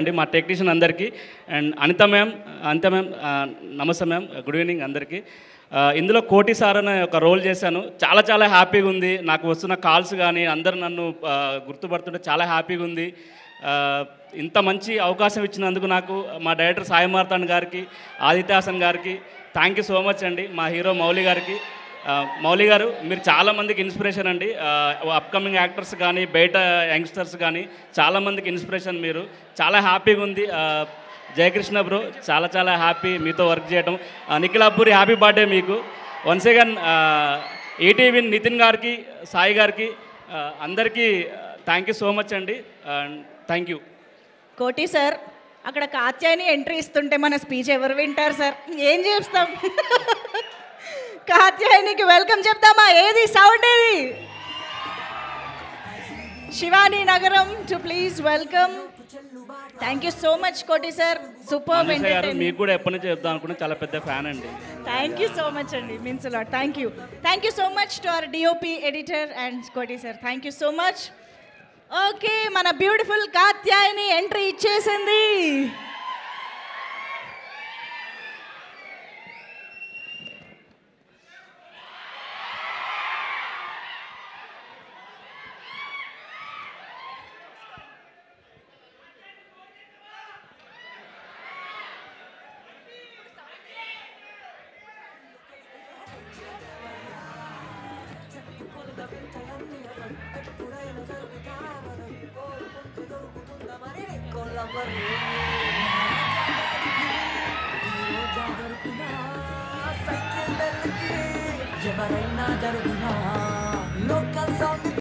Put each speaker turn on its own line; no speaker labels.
అండి మా టెక్నీషియన్ అందరికీ అండ్ అనిత మ్యామ్ నమస్తే మ్యామ్, గుడ్ ఈవినింగ్ అందరికీ. ఇందులో కోటి సార్ అనే ఒక రోల్ చేశాను. చాలా హ్యాపీగా ఉంది. నాకు వస్తున్న కాల్స్ కానీ అందరూ నన్ను గుర్తుపడుతుంటే చాలా హ్యాపీగా ఉంది. ఇంత మంచి అవకాశం ఇచ్చినందుకు నాకు మా డైరెక్టర్ సాయి మార్తాండ్ గారికి, ఆదిత్య హాసన్ గారికి థ్యాంక్ యూ సో మచ్ అండి. మా హీరో మౌలి గారికి. మౌలి గారు మీరు చాలామందికి ఇన్స్పిరేషన్ అండి. అప్కమింగ్ యాక్టర్స్ కానీ బయట యంగ్స్టర్స్ కానీ చాలామందికి ఇన్స్పిరేషన్ మీరు. చాలా హ్యాపీగా ఉంది. జయకృష్ణ బ్రో చాలా హ్యాపీ మీతో వర్క్ చేయడం. నిఖిల్ అబ్బూరి హ్యాపీ బర్త్డే మీకు. వన్స్ అగైన్ ఈటీవీ నితిన్ గారికి, సాయి గారికి అందరికీ థ్యాంక్ యూ సో మచ్ అండి. Thank you.
కోటి సార్ అక్కడ కాత్యాయని ఎంట్రీ ఇస్తుంటే మన స్పీచ్ ఎవరు వింటారు సార్? ఏం చేస్తాం? కాత్యాయనికి వెల్కమ్ చెప్తామా? ఏది సౌండ్ ఏది? శివాని నగరం to please welcome. Thank you so much కోటి సార్. Super entertainment.
మీకు కూడా ఎప్పటి నుంచి చెప్దాం అనుకున్నా, చాలా పెద్ద ఫ్యాన్ అండి.
థ్యాంక్ యూ సో మచ్ అండి, means lot. Thank you so much to our DOP editor and Koti sir. Thank you so much. Okay, మన బ్యూటిఫుల్ కాత్యాయని ఎంట్రీ ఇచ్చేసింది.
ఎవరైనా జరుగునా లోకల్ సౌండ్